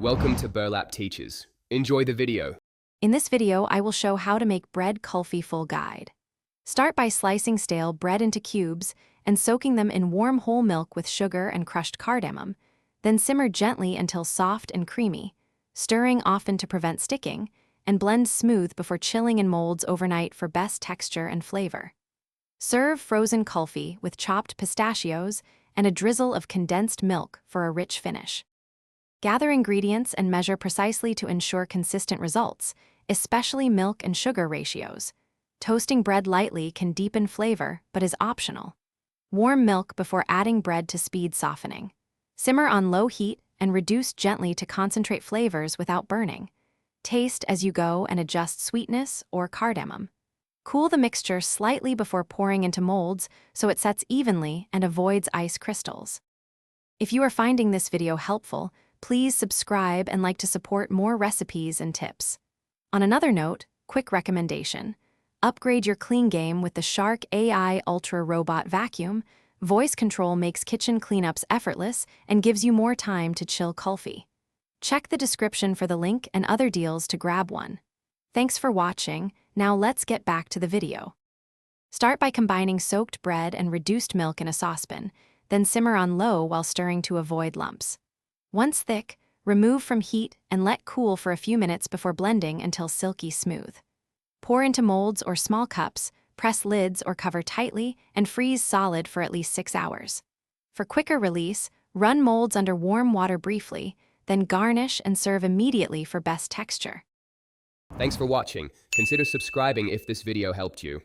Welcome to Burlap Teachers. Enjoy the video. In this video, I will show how to make bread kulfi full guide. Start by slicing stale bread into cubes and soaking them in warm whole milk with sugar and crushed cardamom. Then simmer gently until soft and creamy, stirring often to prevent sticking, and blend smooth before chilling in molds overnight for best texture and flavor. Serve frozen kulfi with chopped pistachios and a drizzle of condensed milk for a rich finish. Gather ingredients and measure precisely to ensure consistent results, especially milk and sugar ratios. Toasting bread lightly can deepen flavor, but is optional. Warm milk before adding bread to speed softening. Simmer on low heat and reduce gently to concentrate flavors without burning. Taste as you go and adjust sweetness or cardamom. Cool the mixture slightly before pouring into molds so it sets evenly and avoids ice crystals. If you are finding this video helpful, please subscribe and like to support more recipes and tips. On another note, quick recommendation. Upgrade your clean game with the Shark AI Ultra Robot Vacuum. Voice control makes kitchen cleanups effortless and gives you more time to chill kulfi. Check the description for the link and other deals to grab one. Thanks for watching. Now let's get back to the video. Start by combining soaked bread and reduced milk in a saucepan, then simmer on low while stirring to avoid lumps. Once thick, remove from heat and let cool for a few minutes before blending until silky smooth. Pour into molds or small cups, press lids or cover tightly, and freeze solid for at least 6 hours. For quicker release, run molds under warm water briefly, then garnish and serve immediately for best texture. Thanks for watching. Consider subscribing if this video helped you.